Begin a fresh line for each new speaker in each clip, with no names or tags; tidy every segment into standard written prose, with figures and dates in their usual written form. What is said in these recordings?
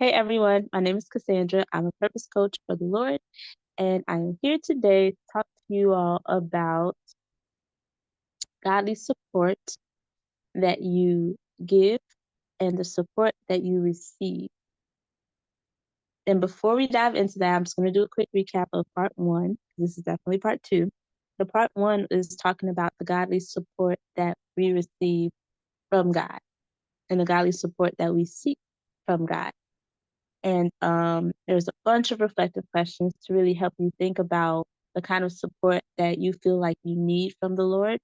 Hey everyone, my name is KasSandra. I'm a purpose coach for the Lord, and I am here today to talk to you all about godly support that you give and the support that you receive. And before we dive into that, I'm just going to do a quick recap of part one. This is definitely part two. The part one is talking about the godly support that we receive from God and the godly support that we seek from God. And there's a bunch of reflective questions to really help you think about the kind of support that you feel like you need from the Lord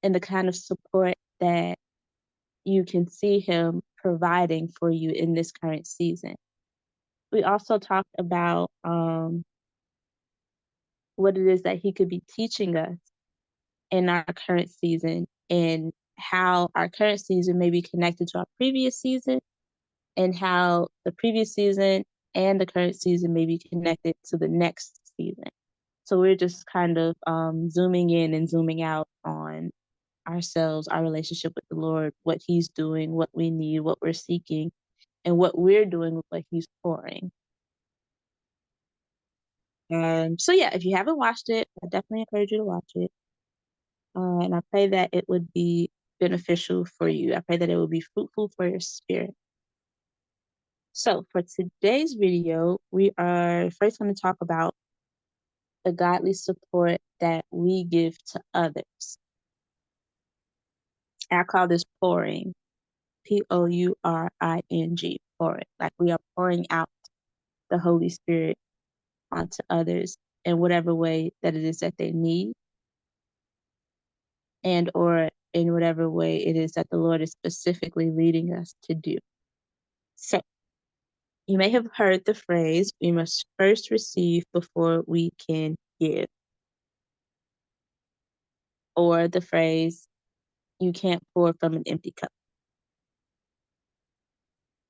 and the kind of support that you can see Him providing for you in this current season. We also talked about what it is that He could be teaching us in our current season and how our current season may be connected to our previous season and how the previous season and the current season may be connected to the next season. So we're just kind of zooming in and zooming out on ourselves, our relationship with the Lord, what He's doing, what we need, what we're seeking, and what we're doing with what He's pouring. So yeah, if you haven't watched it, I definitely encourage you to watch it. And I pray that it would be beneficial for you. I pray that it will be fruitful for your spirit. So for today's video, we are first going to talk about the godly support that we give to others. I call this pouring, Pouring, pouring. Like we are pouring out the Holy Spirit onto others in whatever way that it is that they need and or in whatever way it is that the Lord is specifically leading us to do. So you may have heard the phrase, we must first receive before we can give. Or the phrase, you can't pour from an empty cup.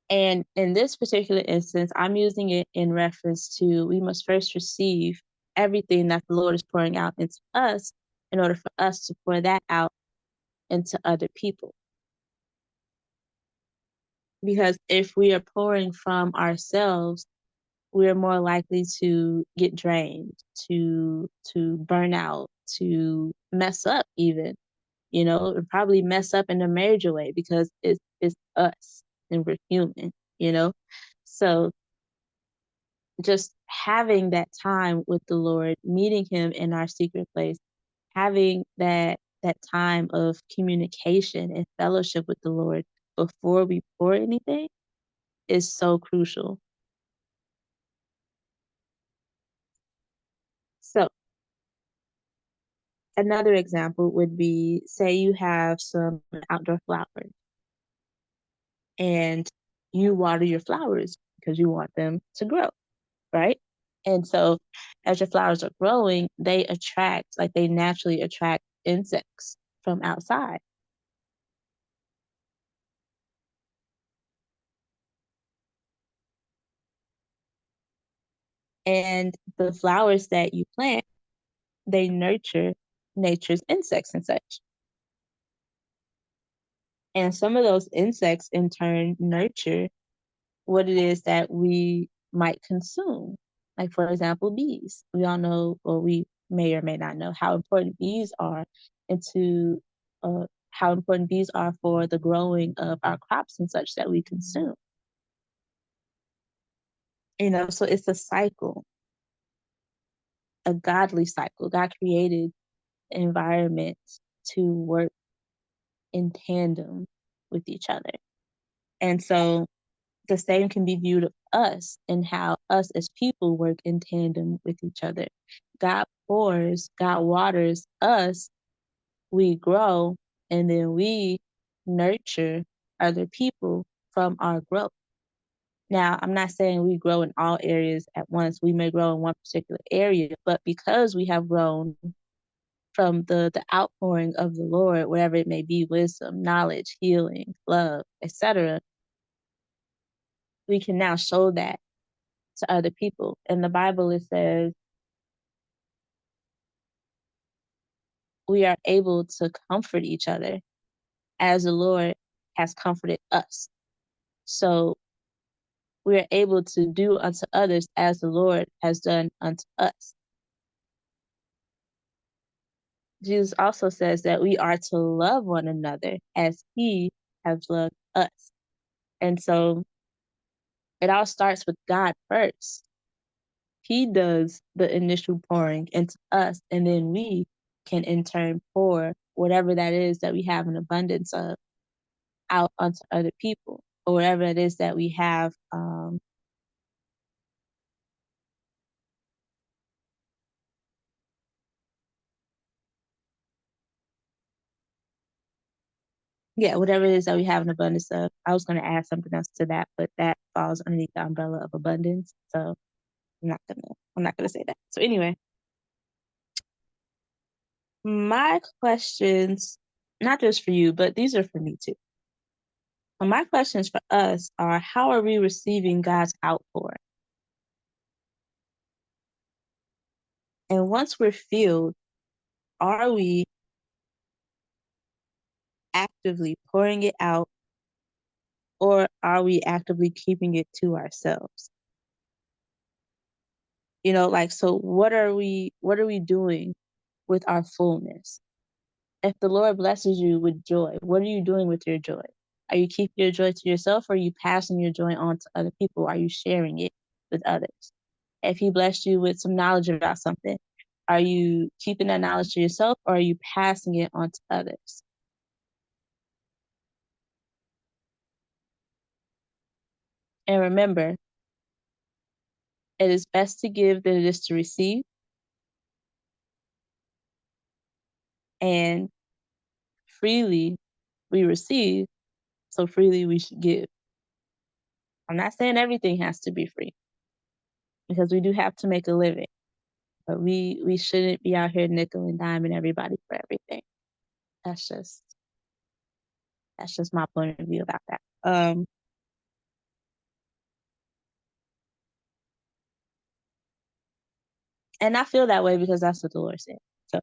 And in this particular instance, I'm using it in reference to we must first receive everything that the Lord is pouring out into us in order for us to pour that out into other people. Because if we are pouring from ourselves, we're more likely to get drained, to burn out, to mess up even, and probably mess up in a major way because it's us and we're human, So just having that time with the Lord, meeting Him in our secret place, having that time of communication and fellowship with the Lord before we pour anything is so crucial. So another example would be, say you have some outdoor flowers and you water your flowers because you want them to grow, right? And so as your flowers are growing, they naturally attract insects from outside. And the flowers that you plant, they nurture nature's insects and such. And some of those insects in turn nurture what it is that we might consume. Like, for example, bees. We all know, or we may or may not know, how important bees are into how important bees are for the growing of our crops and such that we consume. So it's a cycle, a godly cycle. God created environments to work in tandem with each other. And so the same can be viewed of us and how us as people work in tandem with each other. God pours, God waters us, we grow, and then we nurture other people from our growth. Now, I'm not saying we grow in all areas at once. We may grow in one particular area, but because we have grown from the outpouring of the Lord, whatever it may be, wisdom, knowledge, healing, love, etc., we can now show that to other people. In the Bible, it says we are able to comfort each other as the Lord has comforted us. So we are able to do unto others as the Lord has done unto us. Jesus also says that we are to love one another as he has loved us. And so it all starts with God first. He does the initial pouring into us, and then we can in turn pour whatever that is that we have an abundance of out onto other people, or whatever it is that we have whatever it is that we have an abundance of. I was going to add something else to that, but that falls underneath the umbrella of abundance. So I'm not gonna say that. So anyway, my questions, not just for you, but these are for me too. Well, my questions for us are: how are we receiving God's outpour? And once we're filled, are we actively pouring it out, or are we actively keeping it to ourselves? So what are we doing with our fullness? If the Lord blesses you with joy, what are you doing with your joy? Are you keeping your joy to yourself, or are you passing your joy on to other people? Are you sharing it with others? If he blessed you with some knowledge about something, are you keeping that knowledge to yourself, or are you passing it on to others? And remember, it is best to give than it is to receive. And freely we receive, so freely we should give. I'm not saying everything has to be free, because we do have to make a living. But we shouldn't be out here nickel and diming everybody for everything. That's just my point of view about that. And I feel that way because that's what the Lord said. So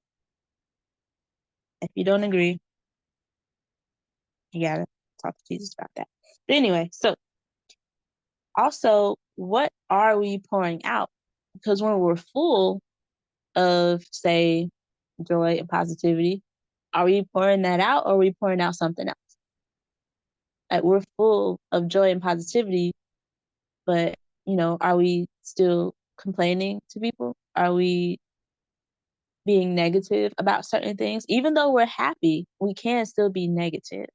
if you don't agree, you gotta talk to Jesus about that. But anyway, so also, what are we pouring out? Because when we're full of, say, joy and positivity, are we pouring that out, or are we pouring out something else? Like, we're full of joy and positivity, but are we still complaining to people? Are we being negative about certain things? Even though we're happy, we can still be negative.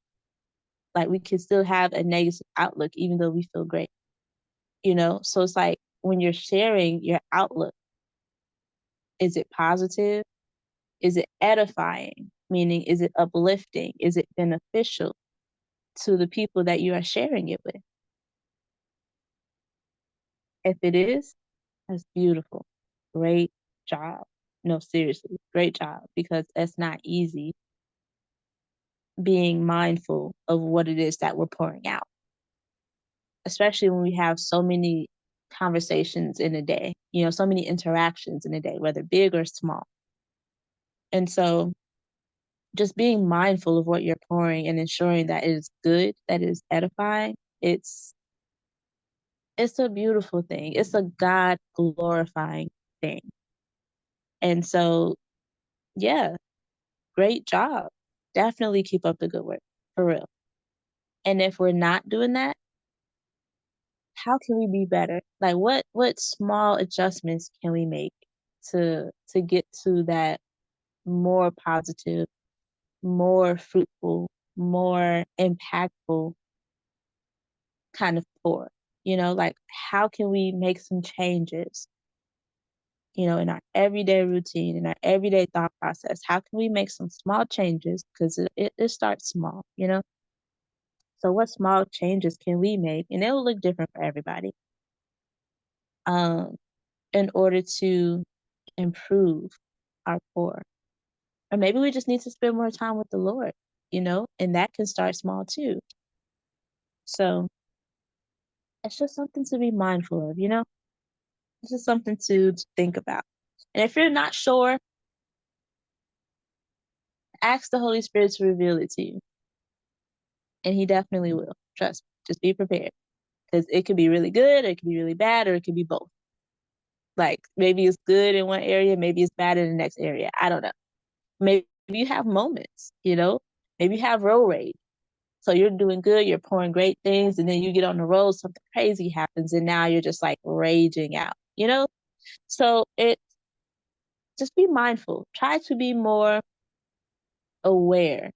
Like, we can still have a negative outlook even though we feel great. So it's like, when you're sharing your outlook, is it positive? Is it edifying? Meaning, is it uplifting? Is it beneficial to the people that you are sharing it with? If it is, that's beautiful. Great job. No, seriously, great job, because it's not easy being mindful of what it is that we're pouring out, especially when we have so many conversations in a day, so many interactions in a day, whether big or small. And so just being mindful of what you're pouring and ensuring that it is good, that it is edifying, it's a beautiful thing. It's a God glorifying thing. And so, yeah, great job. Definitely keep up the good work, for real. And if we're not doing that, how can we be better? Like, what small adjustments can we make to get to that more positive, more fruitful, more impactful kind of pour? Like, how can we make some changes, in our everyday routine, in our everyday thought process? How can we make some small changes? Because it starts small. So what small changes can we make? And it will look different for everybody. In order to improve our pour. Or maybe we just need to spend more time with the Lord, and that can start small too. So it's just something to be mindful of. It's just something to think about. And if you're not sure, ask the Holy Spirit to reveal it to you. And he definitely will. Trust me. Just be prepared. because it could be really good, or it could be really bad, or it could be both. Like maybe it's good in one area, maybe it's bad in the next area. I don't know. Maybe you have moments, maybe you have road rage. So you're doing good, you're pouring great things, and then you get on the road, something crazy happens, and now you're just like raging out. So just be mindful. Try to be more aware,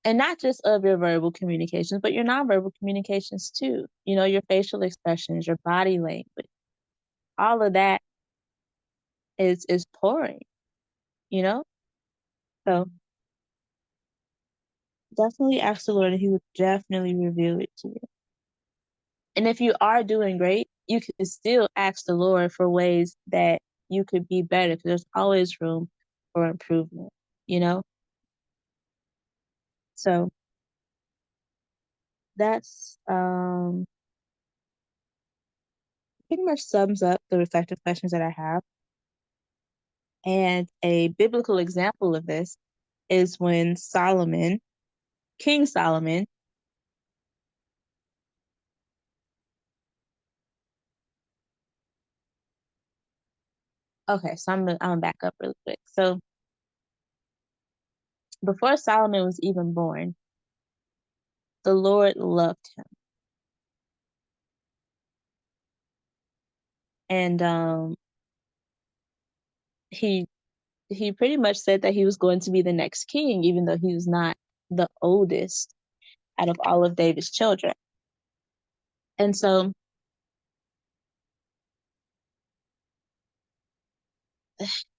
and not just of your verbal communications, but your nonverbal communications too. Your facial expressions, your body language, all of that is pouring, you know? So definitely ask the Lord, and He would definitely reveal it to you. And if you are doing great, you can still ask the Lord for ways that you could be better, because there's always room for improvement, you know? So that's pretty much sums up the reflective questions that I have. And a biblical example of this is when King Solomon, okay, so I'm gonna back up really quick. So before Solomon was even born, the Lord loved him. And he pretty much said that he was going to be the next king, even though he was not the oldest out of all of David's children. And so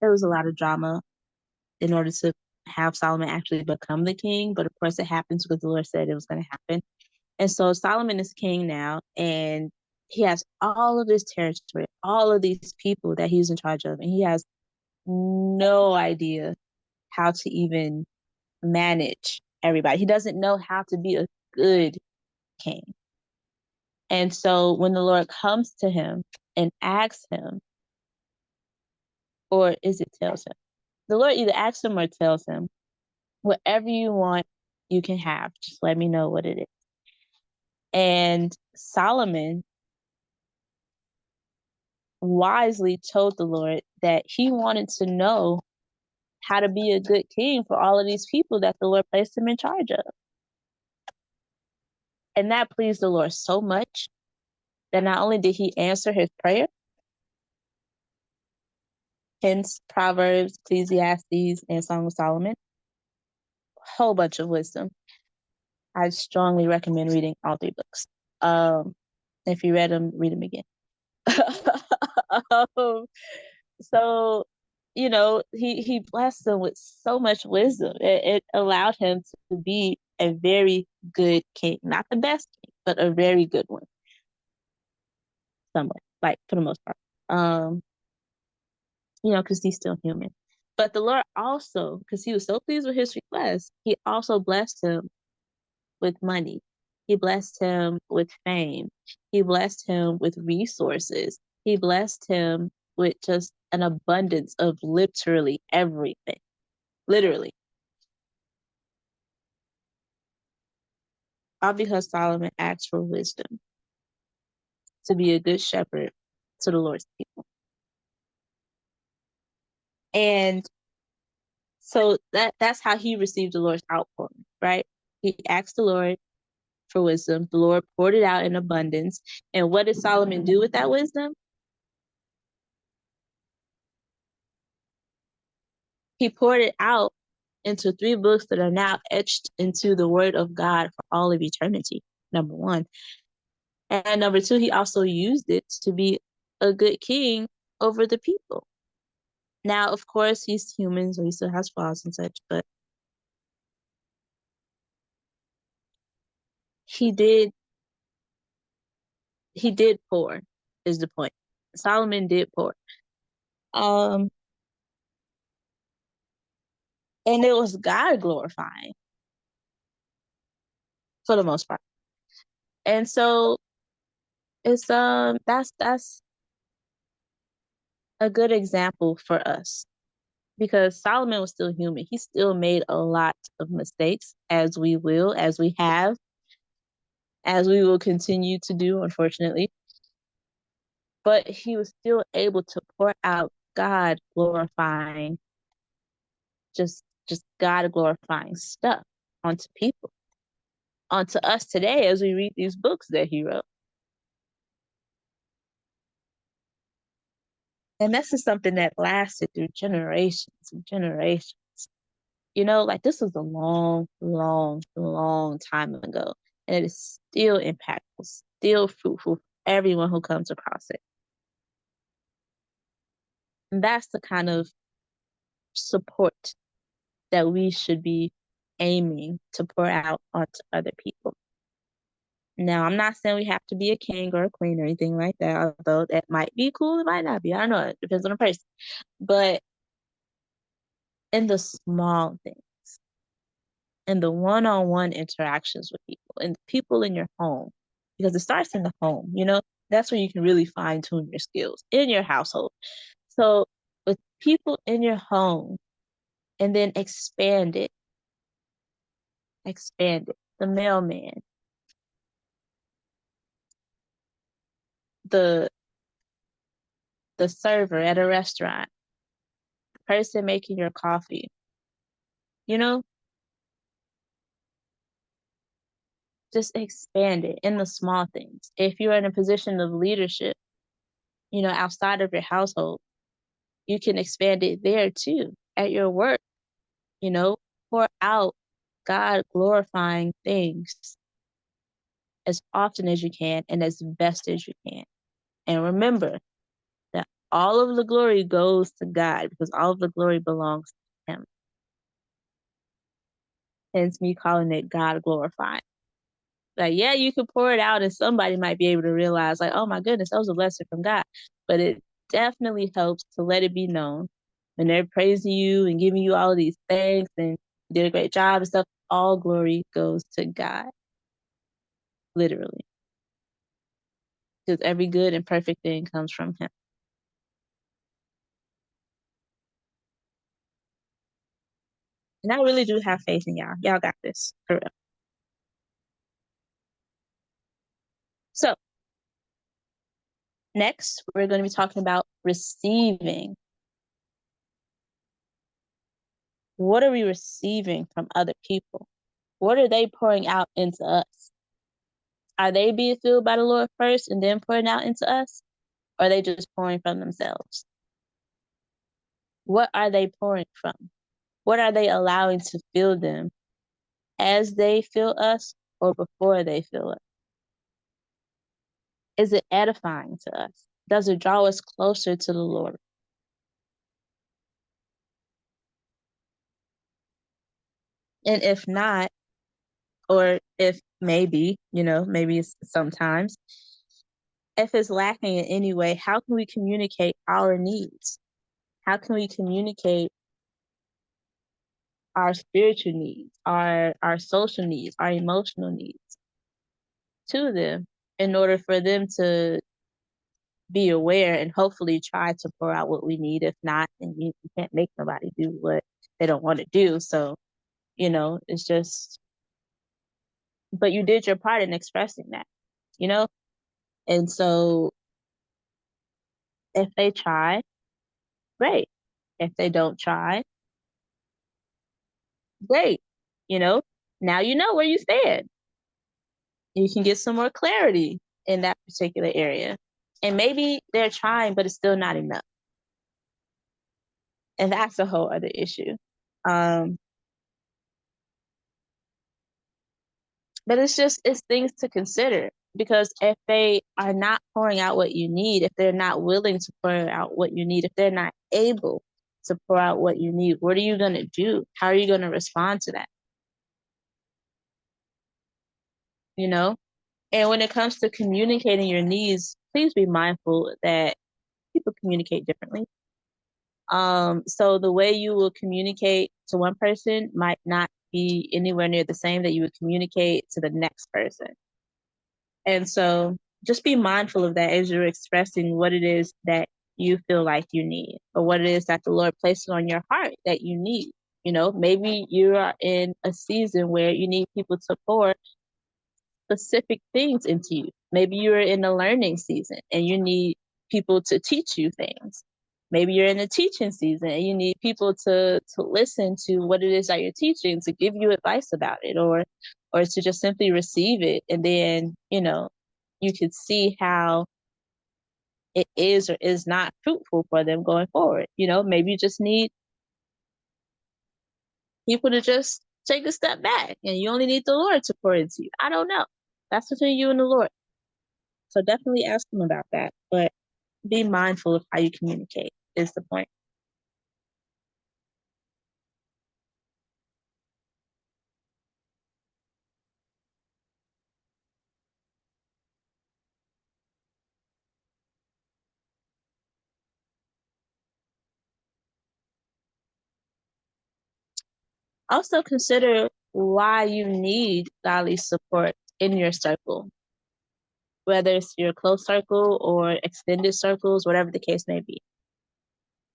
there was a lot of drama in order to have Solomon actually become the king. But of course, it happens because the Lord said it was going to happen. And so Solomon is king now, and he has all of this territory, all of these people that he's in charge of, and he has no idea how to even manage everybody. He doesn't know how to be a good king. And so when the Lord comes to him and asks him, or is it tells him? The Lord either asks him or tells him, whatever you want, you can have. Just let me know what it is. And Solomon wisely told the Lord that he wanted to know how to be a good king for all of these people that the Lord placed him in charge of. And that pleased the Lord so much that not only did he answer his prayer, hence Proverbs, Ecclesiastes, and Song of Solomon, a whole bunch of wisdom. I strongly recommend reading all 3 books. If you read them, read them again. um, so, he blessed them with so much wisdom. It allowed him to be a very good king, not the best king, but a very good one. Somewhat, like for the most part. Because he's still human. But the Lord also, because he was so pleased with his request, he also blessed him with money. He blessed him with fame. He blessed him with resources. He blessed him with just an abundance of literally everything. Literally. All because Solomon asked for wisdom to be a good shepherd to the Lord's people. And so that's how he received the Lord's outpouring, right? He asked the Lord for wisdom. The Lord poured it out in abundance. And what did Solomon do with that wisdom? He poured it out into 3 books that are now etched into the Word of God for all of eternity, number 1. And number 2, he also used it to be a good king over the people. Now, of course, he's human, so he still has flaws and such, but he did pour, is the point. Solomon did pour. And it was God glorifying for the most part. And so it's that's a good example for us, because Solomon was still human. He still made a lot of mistakes, as we have. as we will continue to do, unfortunately. But he was still able to pour out God glorifying, just God glorifying stuff onto people, onto us today as we read these books that he wrote. And this is something that lasted through generations and generations. You know, like this was a long, long, long time ago. And it is still impactful, still fruitful for everyone who comes across it. And that's the kind of support that we should be aiming to pour out onto other people. Now, I'm not saying we have to be a king or a queen or anything like that, although that might be cool, it might not be. I don't know. It depends on the person. But in the small things, in the one-on-one interactions with people, and people in your home, because it starts in the home, you know, that's where you can really fine-tune your skills in your household. So with people in your home, and then expand it. The mailman, the server at a restaurant, the person making your coffee, you know, just expand it in the small things. If you're in a position of leadership, you know, outside of your household, you can expand it there too, at your work, you know, pour out God glorifying things as often as you can and as best as you can. And remember that all of the glory goes to God because all of the glory belongs to him. Hence me calling it God glorifying. Like, yeah, you could pour it out and somebody might be able to realize, like, oh my goodness, that was a blessing from God. But it definitely helps to let it be known when they're praising you and giving you all of these thanks and you did a great job and stuff. All glory goes to God, literally. Because every good and perfect thing comes from him. And I really do have faith in y'all. Y'all got this, for real. So, next, we're going to be talking about receiving. What are we receiving from other people? What are they pouring out into us? Are they being filled by the Lord first and then pouring out into us? Or are they just pouring from themselves? What are they pouring from? What are they allowing to fill them as they fill us or before they fill us? Is it edifying to us? Does it draw us closer to the Lord? And if not, or if maybe, you know, maybe it's sometimes, if it's lacking in any way, how can we communicate our needs? How can we communicate our spiritual needs, our social needs, our emotional needs to them in order for them to be aware and hopefully try to pour out what we need? If not, then you can't make nobody do what they don't want to do. So, you know, it's just, but you did your part in expressing that, you know? And so if they try, great. If they don't try, great. You know, now you know where you stand. You can get some more clarity in that particular area. And maybe they're trying, but it's still not enough. And that's a whole other issue. Um, but it's things to consider because if they are not pouring out what you need, if they're not willing to pour out what you need, if they're not able to pour out what you need, what are you going to do? How are you going to respond to that? You know? And when it comes to communicating your needs, please be mindful that people communicate differently. So the way you will communicate to one person might not be anywhere near the same that you would communicate to the next person. And so just be mindful of that as you're expressing what it is that you feel like you need or what it is that the Lord places on your heart that you need. You know, maybe you are in a season where you need people to pour specific things into you. Maybe you're in a learning season and you need people to teach you things. Maybe you're in a teaching season and you need people to listen to what it is that you're teaching, to give you advice about it, or to just simply receive it. And then, you could see how it is or is not fruitful for them going forward. Maybe you just need people to just take a step back and you only need the Lord to pour into you. I don't know. That's between you and the Lord. So definitely ask them about that. But be mindful of how you communicate is the point. Also consider why you need godly support in your circle, whether it's your close circle or extended circles, whatever the case may be.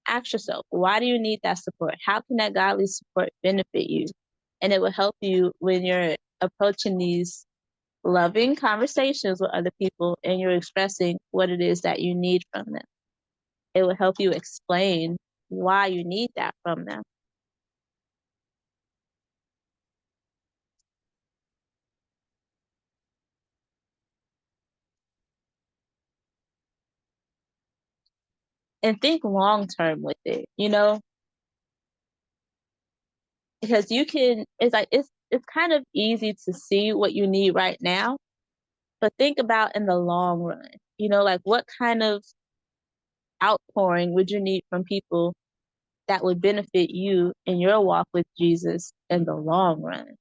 Ask yourself, why do you need that support? How can that godly support benefit you? And it will help you when you're approaching these loving conversations with other people and you're expressing what it is that you need from them. It will help you explain why you need that from them. And think long term with it, because it's kind of easy to see what you need right now, but think about in the long run, like what kind of outpouring would you need from people that would benefit you in your walk with Jesus in the long run.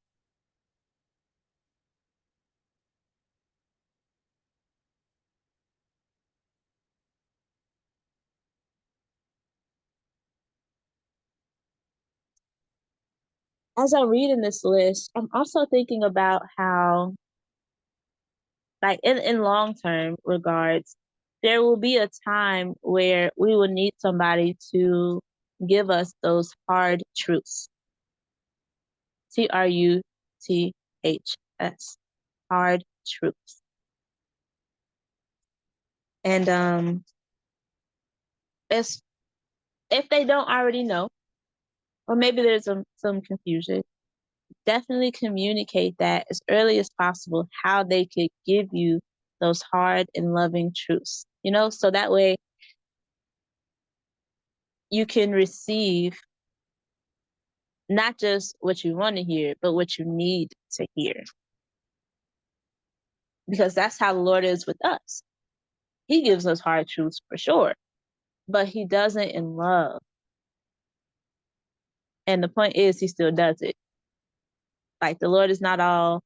As I read in this list, I'm also thinking about how, like in long term regards, there will be a time where we will need somebody to give us those hard truths. TRUTHS. Hard truths. And it's, if they don't already know, or maybe there's some confusion, definitely communicate that as early as possible, how they could give you those hard and loving truths, so that way you can receive not just what you want to hear, but what you need to hear. Because that's how the Lord is with us. He gives us hard truths for sure, but he does it in love. And the point is, he still does it. Like, the Lord is not all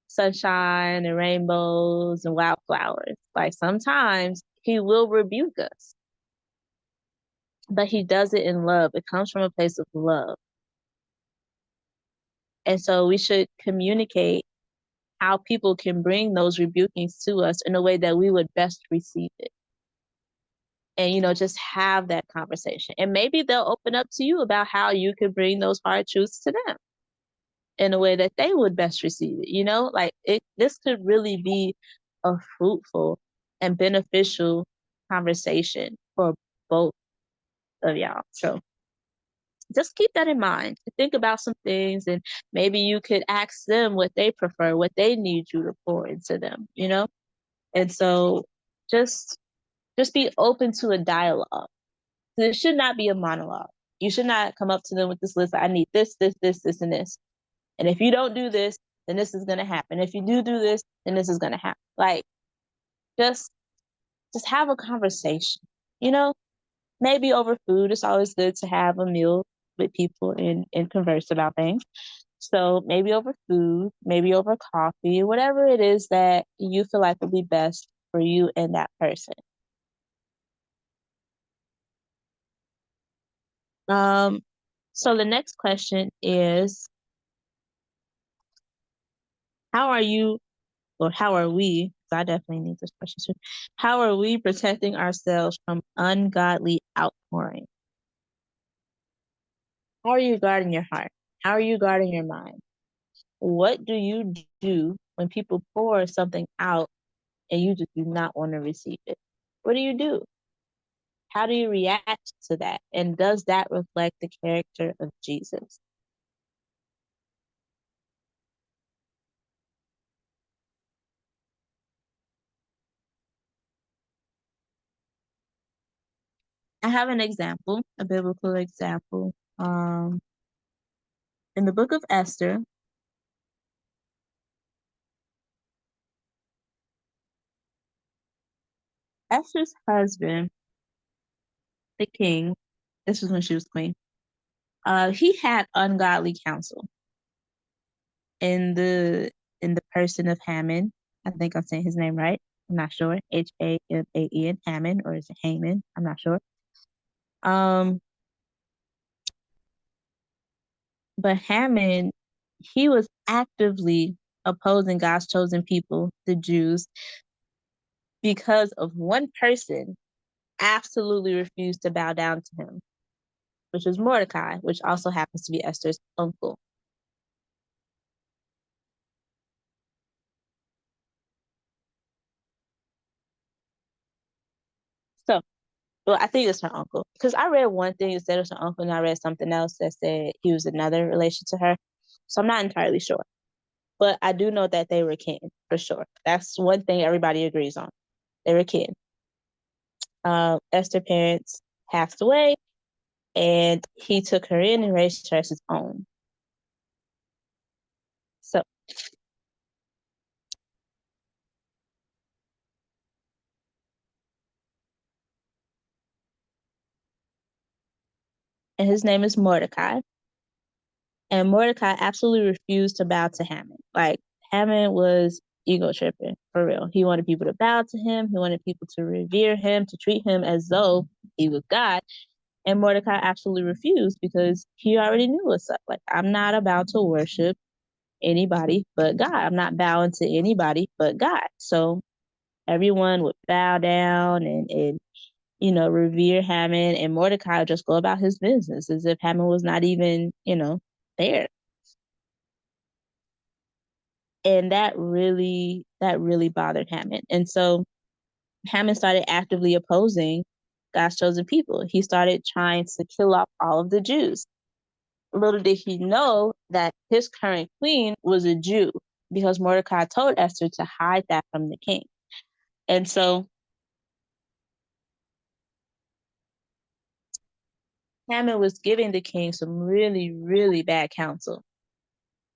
sunshine and rainbows and wildflowers. Like, sometimes he will rebuke us, but he does it in love. It comes from a place of love. And so we should communicate how people can bring those rebukings to us in a way that we would best receive it. And, just have that conversation. And maybe they'll open up to you about how you could bring those hard truths to them in a way that they would best receive it. Like, this could really be a fruitful and beneficial conversation for both of y'all. So just keep that in mind. Think about some things, and maybe you could ask them what they prefer, what they need you to pour into them. And so just be open to a dialogue. It should not be a monologue. You should not come up to them with this list. I need this, this, this, this, and this. And if you don't do this, then this is going to happen. If you do this, then this is going to happen. Like, just have a conversation, maybe over food. It's always good to have a meal with people and converse about things. So maybe over food, maybe over coffee, whatever it is that you feel like would be best for you and that person. So the next question is, how are you, or how are we, 'cause I definitely need this question too, how are we protecting ourselves from ungodly outpouring? How are you guarding your heart? How are you guarding your mind? What do you do when people pour something out and you just do not want to receive it? What do? How do you react to that? And does that reflect the character of Jesus? I have an example, a biblical example. In the book of Esther, Esther's husband, the king, this was when she was queen, he had ungodly counsel in the person of Haman. I think I'm saying his name right. I'm not sure. Haman, Haman, or is it Haman? I'm not sure. Um, but Haman, he was actively opposing God's chosen people, the Jews, because of one person absolutely refused to bow down to him, which was Mordecai, which also happens to be Esther's uncle. So, well, I think it's her uncle because I read one thing that said it was her uncle, and I read something else that said he was another relation to her. So I'm not entirely sure, but I do know that they were kin for sure. That's one thing everybody agrees on. They were kin. Esther's parents passed away, and he took her in and raised her as his own. So, and his name is Mordecai. And Mordecai absolutely refused to bow to Haman. Like, Haman was ego tripping, for real. He wanted people to bow to him. He wanted people to revere him, to treat him as though he was God. And Mordecai absolutely refused because he already knew what's up. Like, I'm not about to worship anybody but God. I'm not bowing to anybody but God. So everyone would bow down and revere Haman, and Mordecai would just go about his business as if Haman was not even, there. And that really bothered Hammond. And so Hammond started actively opposing God's chosen people. He started trying to kill off all of the Jews. Little did he know that his current queen was a Jew, because Mordecai told Esther to hide that from the king. And so Hammond was giving the king some really, really bad counsel,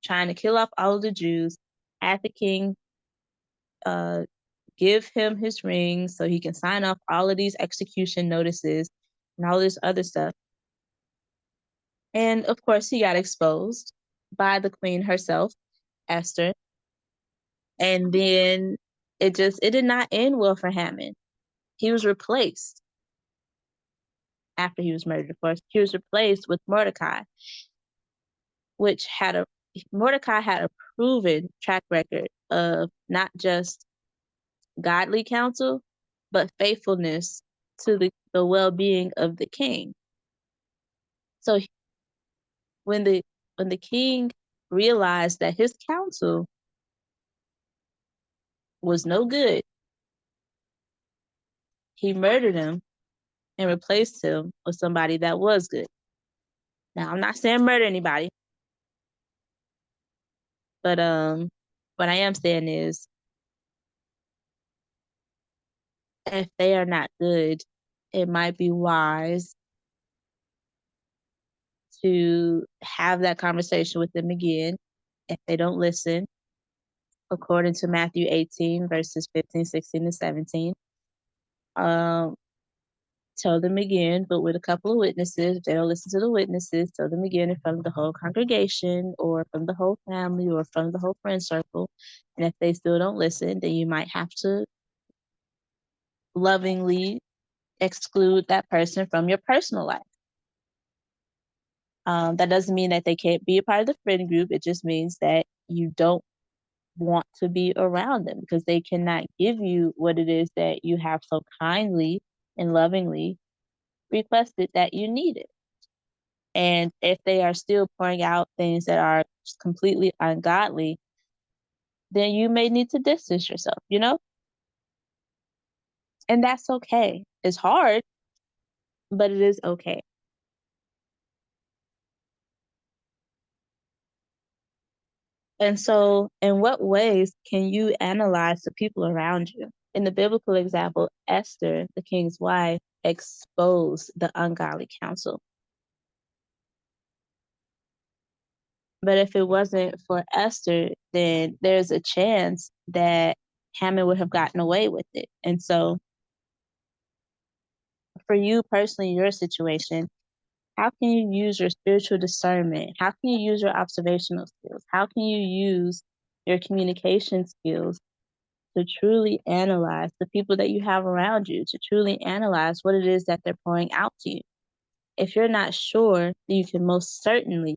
trying to kill off all of the Jews, had the king uh, give him his ring so he can sign off all of these execution notices and all this other stuff. And of course, he got exposed by the queen herself, Esther. And then it did not end well for Hammond. He was replaced after he was murdered, of course. He was replaced with Mordecai, which Mordecai had a proven track record of not just godly counsel, but faithfulness to the well-being of the king. So when the king realized that his counsel was no good, he murdered him and replaced him with somebody that was good. Now, I'm not saying murder anybody, but what I am saying is, if they are not good, it might be wise to have that conversation with them again if they don't listen, according to Matthew 18, verses 15, 16, and 17. Um, Tell them again, but with a couple of witnesses. If they don't listen to the witnesses, tell them again in front of the whole congregation or from the whole family or from the whole friend circle. And if they still don't listen, then you might have to lovingly exclude that person from your personal life. That doesn't mean that they can't be a part of the friend group. It just means that you don't want to be around them because they cannot give you what it is that you have so kindly and lovingly requested that you needed. And if they are still pouring out things that are completely ungodly, then you may need to distance yourself, you know? And that's okay. It's hard, but it is okay. And so, in what ways can you analyze the people around you? In the biblical example, Esther, the king's wife, exposed the ungodly counsel. But if it wasn't for Esther, then there's a chance that Haman would have gotten away with it. And so, for you personally, your situation, how can you use your spiritual discernment? How can you use your observational skills? How can you use your communication skills to truly analyze the people that you have around you, to truly analyze what it is that they're pouring out to you? If you're not sure, you can most certainly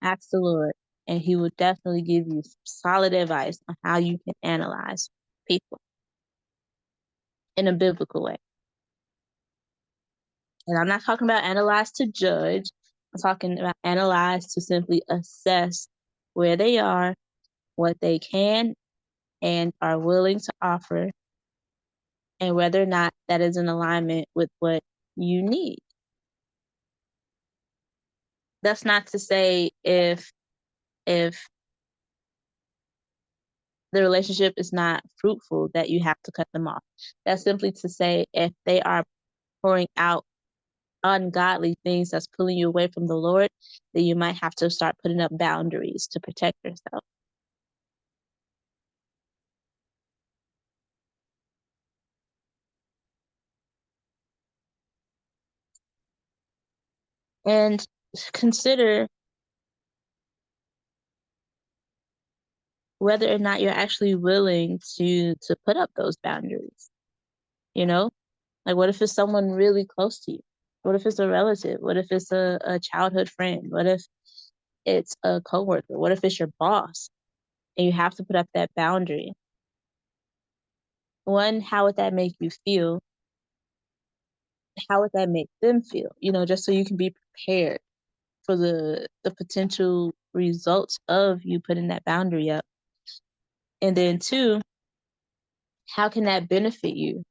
ask the Lord, and He will definitely give you solid advice on how you can analyze people in a biblical way. And I'm not talking about analyze to judge. I'm talking about analyze to simply assess where they are, what they can and are willing to offer, and whether or not that is in alignment with what you need. That's not to say if the relationship is not fruitful that you have to cut them off. That's simply to say if they are pouring out ungodly things that's pulling you away from the Lord, then you might have to start putting up boundaries to protect yourself. And consider whether or not you're actually willing to put up those boundaries. You know, like what if it's someone really close to you? What if it's a relative? What if it's a childhood friend? What if it's a coworker? What if it's your boss and you have to put up that boundary? One, how would that make you feel? How would that make them feel? You know, just so you can be prepared for the potential results of you putting that boundary up. And then two, how can that benefit you?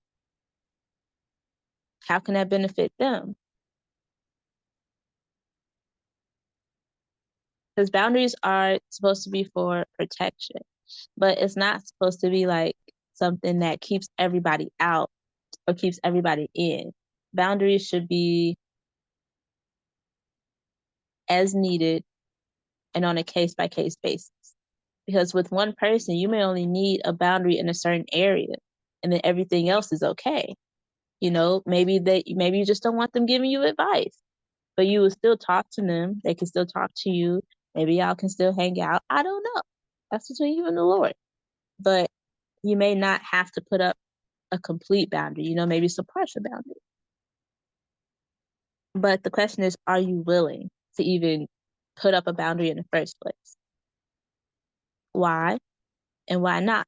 How can that benefit them? Because boundaries are supposed to be for protection, but it's not supposed to be like something that keeps everybody out or keeps everybody in. Boundaries should be as needed and on a case by case basis. Because with one person, you may only need a boundary in a certain area, and then everything else is okay. You know, maybe you just don't want them giving you advice, but you will still talk to them. They can still talk to you. Maybe y'all can still hang out. I don't know. That's between you and the Lord. But you may not have to put up a complete boundary. You know, maybe it's a partial boundary. But the question is, are you willing to even put up a boundary in the first place? Why and why not?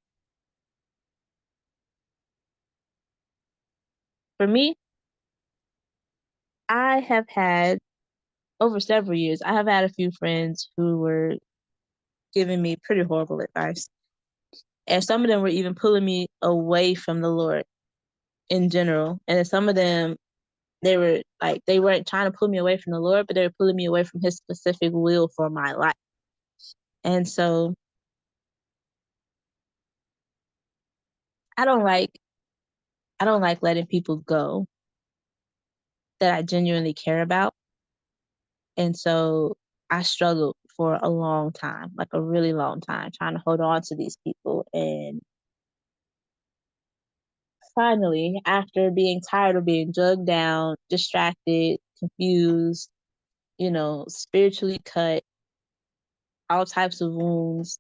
For me, I have had over several years, I have had a few friends who were giving me pretty horrible advice. And some of them were even pulling me away from the Lord in general. And some of them, they weren't trying to pull me away from the Lord, but they were pulling me away from His specific will for my life. And so I don't like I don't like letting people go that I genuinely care about. And so I struggled for a long time, like a really long time, trying to hold on to these people. And finally, after being tired of being drugged down, distracted, confused, you know, spiritually cut, all types of wounds,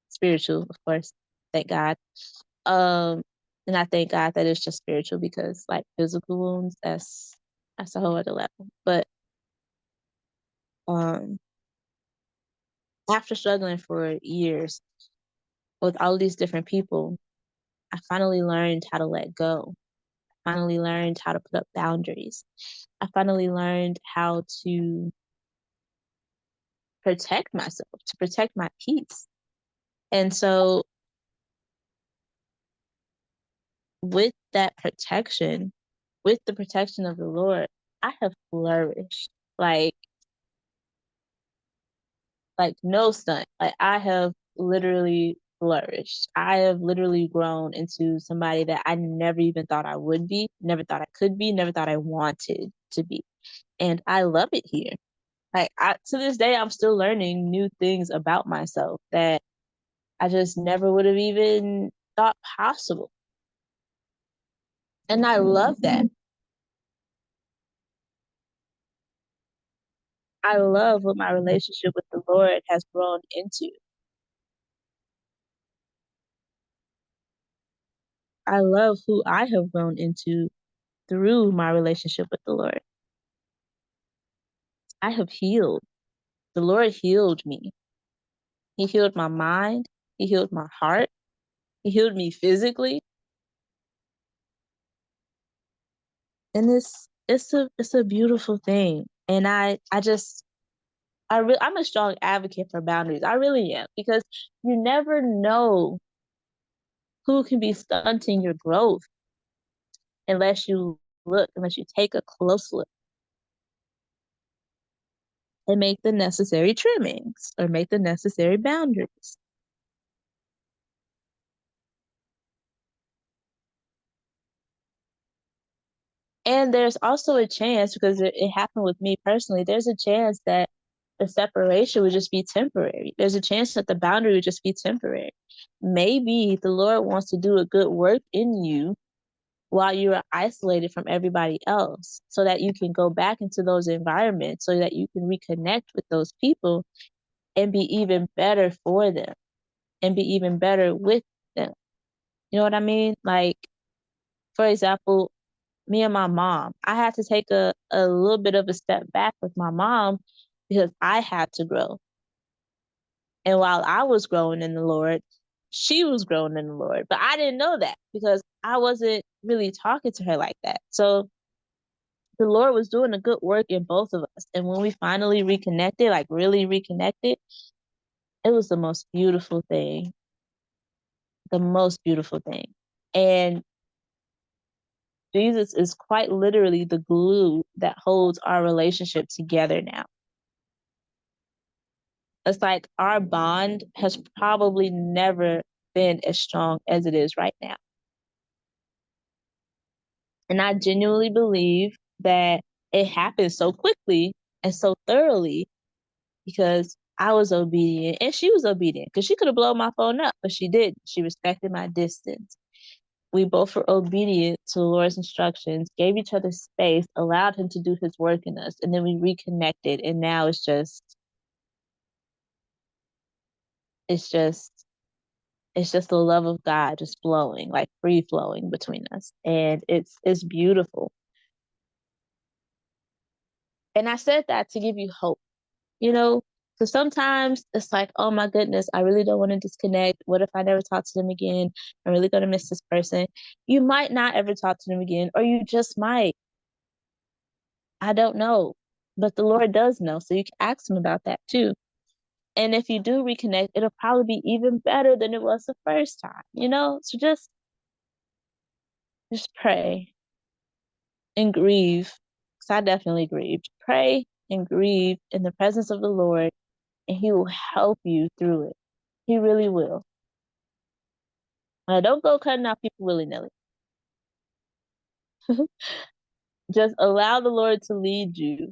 spiritual, of course, thank God. Um, and I thank God that it's just spiritual because like physical wounds, that's a whole other level. But um after struggling for years with all these different people, I finally learned how to let go. I finally learned how to put up boundaries. I finally learned how to protect myself, to protect my peace. And so with that protection, with the protection of the Lord, I have flourished. Like, no stunt. Like, I have literally flourished. I have literally grown into somebody that I never even thought I would be, never thought I could be, never thought I wanted to be. And I love it here. Like, to this day, I'm still learning new things about myself that I just never would have even thought possible. And I love that. I love what my relationship with the Lord has grown into. I love who I have grown into through my relationship with the Lord. I have healed. The Lord healed me. He healed my mind. He healed my heart. He healed me physically. And it's a beautiful thing. And I'm a strong advocate for boundaries. I really am, because you never know who can be stunting your growth unless you take a close look and make the necessary trimmings or make the necessary boundaries. And there's also a chance, because it happened with me personally, there's a chance that the separation would just be temporary. There's a chance that the boundary would just be temporary. Maybe the Lord wants to do a good work in you while you are isolated from everybody else, so that you can go back into those environments, so that you can reconnect with those people and be even better for them and be even better with them. You know what I mean? Like, for example, me and my mom, I had to take a little bit of a step back with my mom because I had to grow. And while I was growing in the Lord, she was growing in the Lord. But I didn't know that because I wasn't really talking to her like that. So the Lord was doing a good work in both of us. And when we finally reconnected, like really reconnected, it was the most beautiful thing. The most beautiful thing. And Jesus is quite literally the glue that holds our relationship together now. It's like our bond has probably never been as strong as it is right now. And I genuinely believe that it happened so quickly and so thoroughly because I was obedient and she was obedient, because she could have blown my phone up, but she didn't. She respected my distance. We both were obedient to the Lord's instructions, gave each other space, allowed him to do his work in us, and then we reconnected. And now it's just the love of God just flowing, like free flowing between us. And it's beautiful. And I said that to give you hope, you know, because sometimes it's like, oh my goodness, I really don't want to disconnect. What if I never talk to them again? I'm really going to miss this person. You might not ever talk to them again, or you just might. I don't know. But the Lord does know. So you can ask him about that too. And if you do reconnect, it'll probably be even better than it was the first time, you know? So just pray and grieve. Because I definitely grieved. Pray and grieve in the presence of the Lord, and he will help you through it. He really will. Don't go cutting out people willy-nilly. Just allow the Lord to lead you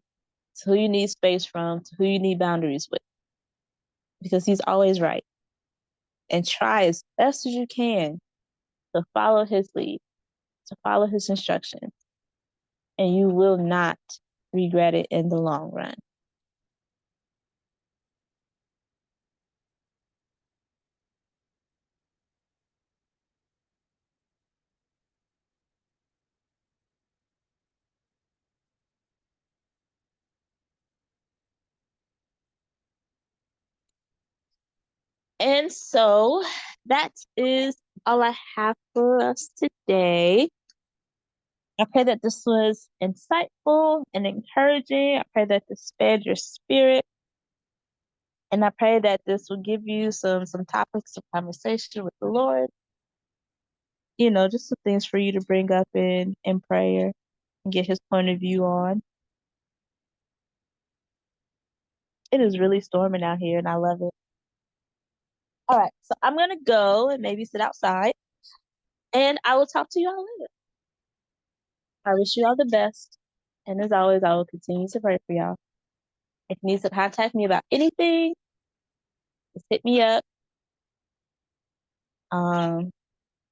to who you need space from, to who you need boundaries with, because he's always right. And try as best as you can to follow his lead, to follow his instructions, and you will not regret it in the long run. And so that is all I have for us today. I pray that this was insightful and encouraging. I pray that this fed your spirit. And I pray that this will give you some topics of conversation with the Lord. just some things for you to bring up in prayer and get his point of view on. It is really storming out here, and I love it. All right, so I'm gonna go and maybe sit outside, and I will talk to you all later. I wish you all the best, and as always, I will continue to pray for y'all. If you need to contact me about anything, just hit me up. Um,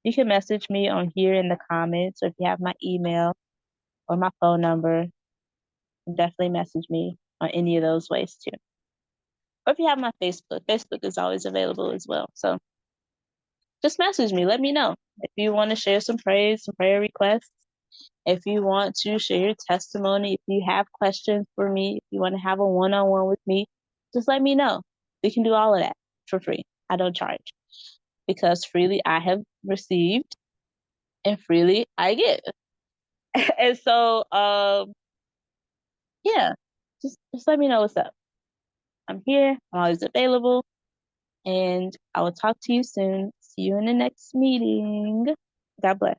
you can message me on here in the comments, or if you have my email or my phone number, definitely message me on any of those ways too. Or if you have my Facebook is always available as well. So just message me. Let me know if you want to share some praise, some prayer requests. If you want to share your testimony, if you have questions for me, if you want to have a one-on-one with me, just let me know. We can do all of that for free. I don't charge because freely I have received and freely I give. And so, yeah, just let me know what's up. I'm here. I'm always available. And I will talk to you soon. See you in the next meeting. God bless.